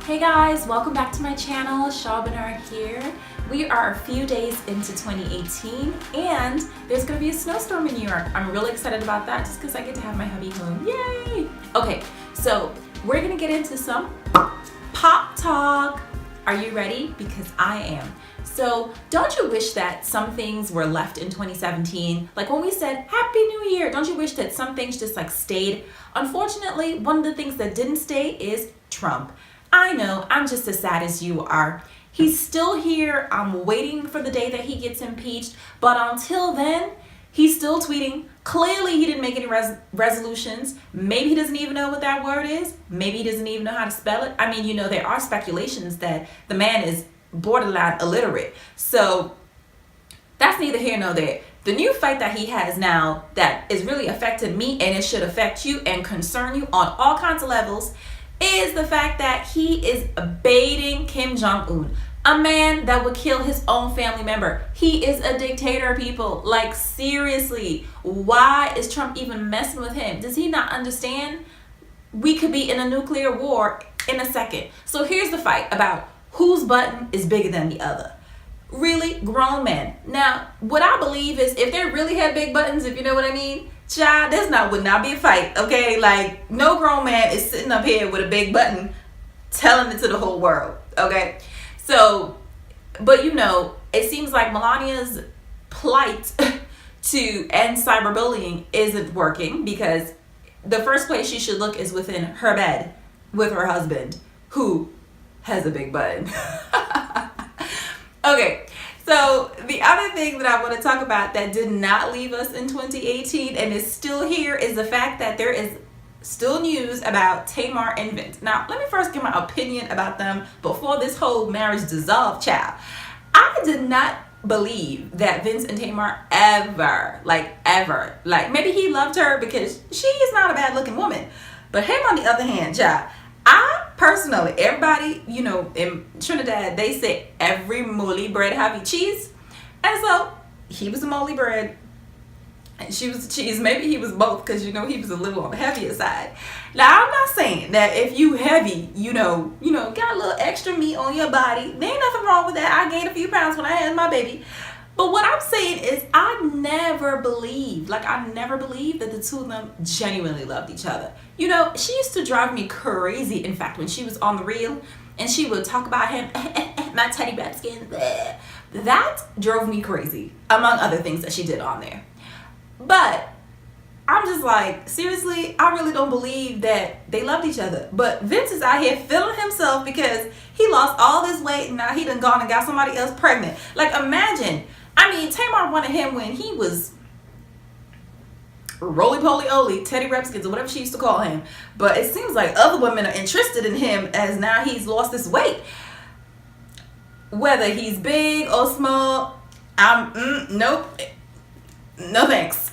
Hey guys, welcome back to my channel. Shawbanar here. We are a few days into 2018 and there's gonna be a snowstorm in New York. I'm really excited about that just because I get to have my hubby home. Yay! Okay, so we're gonna get into some pop talk. Are you ready? Because I am. So don't you wish that some things were left in 2017? Like when we said Happy New Year, don't you wish that some things just like stayed? Unfortunately, one of the things that didn't stay is Trump. I know, I'm just as sad as you are. He's still here. I'm waiting for the day that he gets impeached. But until then, he's still tweeting. Clearly, he didn't make any resolutions. Maybe he doesn't even know what that word is. Maybe he doesn't even know how to spell it. I mean, there are speculations that the man is borderline illiterate. So that's neither here nor there. The new fight that he has now that is really affecting me, and it should affect you and concern you on all kinds of levels, is the fact that he is baiting Kim Jong Un, a man that would kill his own family member. He is a dictator, people. Like, seriously, why is Trump even messing with him? Does he not understand we could be in a nuclear war in a second? So here's the fight about whose button is bigger than the other. Really, grown men. Now, what I believe is if they really had big buttons, if you know what I mean, child, would not be a fight, okay? Like, no grown man is sitting up here with a big button telling it to the whole world, okay? So, but it seems like Melania's plight to end cyberbullying isn't working because the first place she should look is within her bed with her husband, who has a big button. Okay. So the other thing that I want to talk about that did not leave us in 2018 and is still here is the fact that there is still news about Tamar and Vince. Now, let me first give my opinion about them before this whole marriage dissolved, child. I did not believe that Vince and Tamar ever, maybe he loved her because she is not a bad looking woman. But him on the other hand, child, I personally, everybody, in Trinidad, they say every moly bread have cheese. And so he was a moly bread and she was the cheese. Maybe he was both because, he was a little on the heavier side. Now, I'm not saying that if you heavy, got a little extra meat on your body, there ain't nothing wrong with that. I gained a few pounds when I had my baby. But what I'm saying is I never believed that the two of them genuinely loved each other. She used to drive me crazy. In fact, when she was on the reel and she would talk about him, my teddy bear skin, that drove me crazy, among other things that she did on there. But I'm just like, seriously, I really don't believe that they loved each other. But Vince is out here feeling himself because he lost all this weight and now he done gone and got somebody else pregnant. Like, imagine. Tamar wanted him when he was roly-poly-oly, Teddy Repskins, or whatever she used to call him. But it seems like other women are interested in him as now he's lost this weight. Whether he's big or small, nope. No thanks.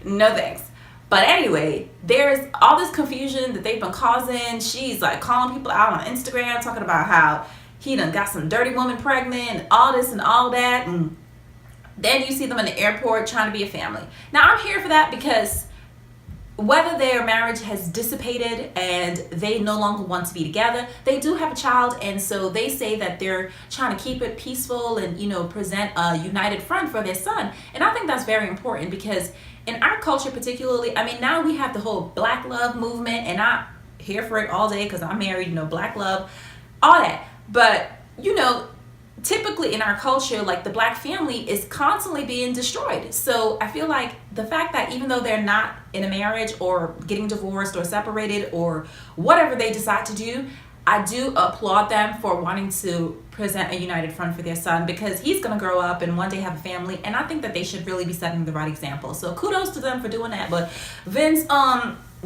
No thanks. But anyway, there's all this confusion that they've been causing. She's like calling people out on Instagram, talking about how he done got some dirty woman pregnant, and all this and all that. And then you see them in the airport trying to be a family. Now, I'm here for that because whether their marriage has dissipated and they no longer want to be together, they do have a child. And so they say that they're trying to keep it peaceful and, present a united front for their son. And I think that's very important because in our culture particularly, now we have the whole Black love movement, and I'm here for it all day because I'm married, Black love, all that. But, typically in our culture, like the Black family is constantly being destroyed. So I feel like the fact that even though they're not in a marriage or getting divorced or separated or whatever they decide to do, I do applaud them for wanting to present a united front for their son because he's going to grow up and one day have a family. And I think that they should really be setting the right example. So kudos to them for doing that. But Vince,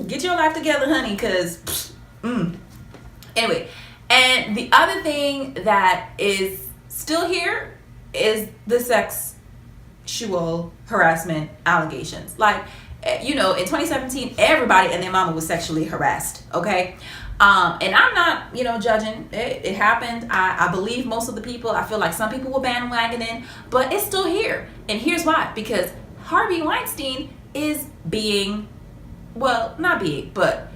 get your life together, honey, because anyway. And the other thing that is still here is the sexual harassment allegations. Like, in 2017, everybody and their mama was sexually harassed, okay? And I'm not, judging. It happened. I believe most of the people. I feel like some people were bandwagoning, but it's still here. And here's why. Because Harvey Weinstein is being, well, not being, but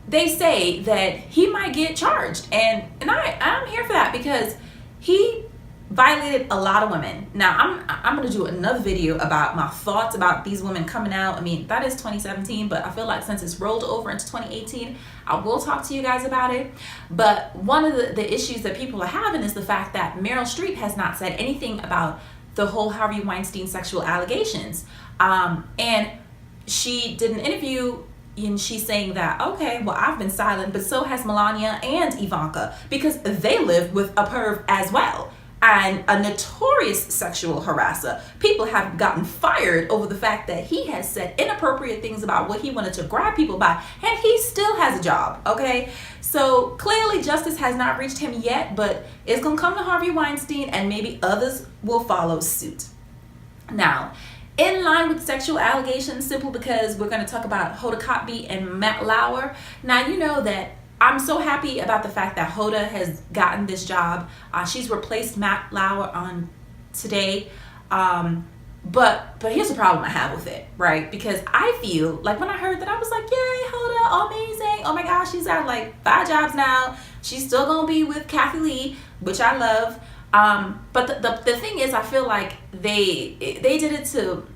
they say that he might get charged, and I'm here for that because he violated a lot of women. Now I'm gonna do another video about my thoughts about these women coming out. I mean, that is 2017, but I feel like since it's rolled over into 2018, I will talk to you guys about it. But one of the issues that people are having is the fact that Meryl Streep has not said anything about the whole Harvey Weinstein sexual allegations, and she did an interview and she's saying that, okay, well, I've been silent, but so has Melania and Ivanka, because they live with a perv as well, and a notorious sexual harasser. People have gotten fired over the fact that he has said inappropriate things about what he wanted to grab people by, and he still has a job, okay? So clearly justice has not reached him yet, but it's gonna come to Harvey Weinstein, and maybe others will follow suit. Now, in line with sexual allegations, simply because we're going to talk about Hoda Kotb and Matt Lauer. Now, you know that I'm so happy about the fact that Hoda has gotten this job. She's replaced Matt Lauer on today. But here's the problem I have with it, right? Because I feel like when I heard that, I was like, yay, Hoda, amazing. Oh my gosh, she's had like 5 jobs now. She's still going to be with Kathy Lee, which I love. But the thing is, I feel like they did it to,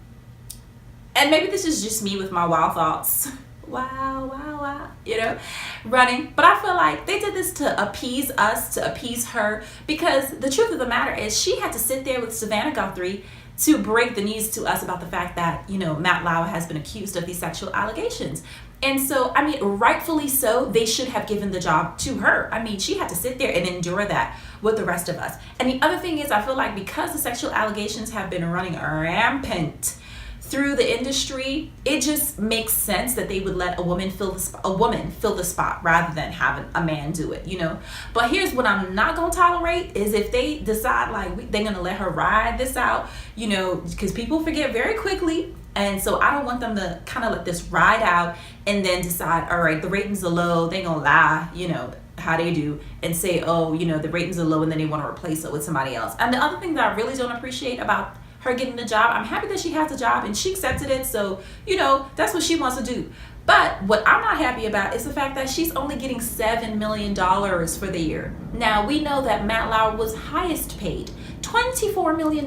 and maybe this is just me with my wild thoughts, wow, you know, running, but I feel like they did this to appease us, to appease her, because the truth of the matter is she had to sit there with Savannah Guthrie to break the news to us about the fact that, you know, Matt Lauer has been accused of these sexual allegations. And so, I mean, rightfully so, they should have given the job to her. I mean, she had to sit there and endure that with the rest of us. And the other thing is, I feel like because the sexual allegations have been running rampant through the industry, it just makes sense that they would let a woman fill the spot rather than having a man do it, you know. But here's what I'm not gonna tolerate is if they decide like they're gonna let her ride this out, you know, because people forget very quickly. And so I don't want them to kind of let this ride out and then decide, all right, the ratings are low, they gonna lie, you know, how they do, and say, oh, you know, the ratings are low, and then they want to replace it with somebody else. And the other thing that I really don't appreciate about her getting the job, I'm happy that she has the job and she accepted it, so, you know, that's what she wants to do. But what I'm not happy about is the fact that she's only getting $7 million for the year. Now, we know that Matt Lauer was highest paid, $24 million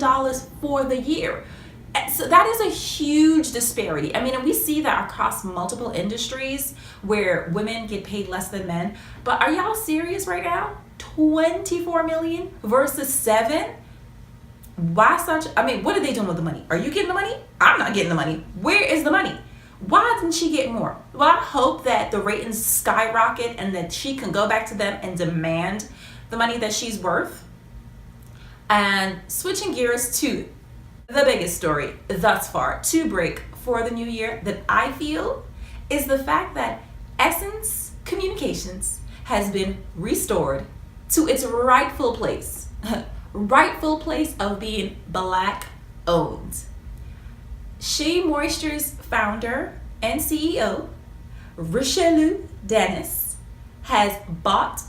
for the year. So that is a huge disparity. I mean, and we see that across multiple industries where women get paid less than men. But are y'all serious right now? 24 million versus 7? Why such? I mean, what are they doing with the money? Are you getting the money? I'm not getting the money. Where is the money? Why didn't she get more? Well, I hope that the ratings skyrocket and that she can go back to them and demand the money that she's worth. And switching gears to the biggest story thus far to break for the new year that I feel is the fact that Essence Communications has been restored to its rightful place of being Black owned. Shea Moisture's founder and CEO, Richelieu Dennis, has bought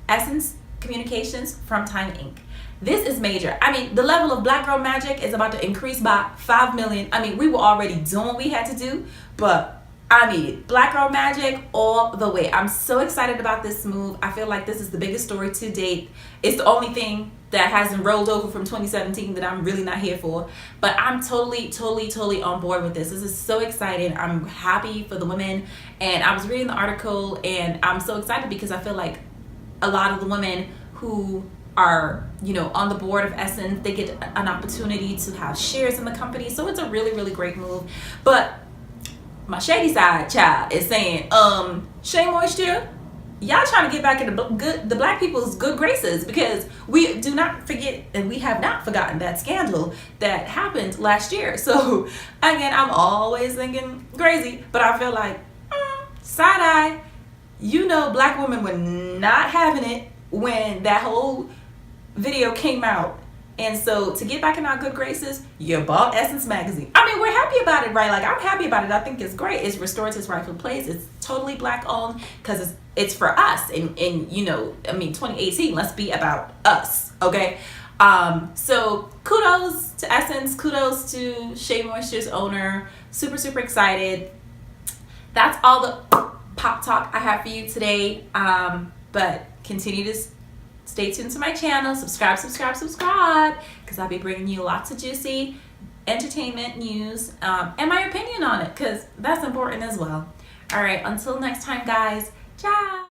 Essence Communications from Time Inc. This is major. I mean, the level of Black Girl Magic is about to increase by 5 million. I mean, we were already doing what we had to do, but I mean, Black Girl Magic all the way. I'm so excited about this move. I feel like this is the biggest story to date. It's the only thing that hasn't rolled over from 2017 that I'm really not here for. But I'm totally on board with this. This is so exciting. I'm happy for the women. And I was reading the article and I'm so excited because I feel like a lot of the women who are, you know, on the board of Essence, they get an opportunity to have shares in the company. So it's a really great move. But my shady side child is saying, Shea Moisture, y'all trying to get back in the Black people's good graces, because we do not forget, and we have not forgotten that scandal that happened last year. So again, I'm always thinking crazy, but I feel like side eye, you know, Black women were not having it when that whole video came out. And so to get back in our good graces, you bought Essence magazine. I mean, we're happy about it, right? Like, I'm happy about it. I think it's great. It's restored to its rightful place. It's totally Black owned because it's for us. And you know, I mean, 2018, let's be about us, okay? So kudos to Essence. Kudos to Shea Moisture's owner. Super excited. That's all the pop talk I have for you today. But continue to stay tuned to my channel. Subscribe, because I'll be bringing you lots of juicy entertainment news and my opinion on it, because that's important as well. All right, until next time, guys. Ciao.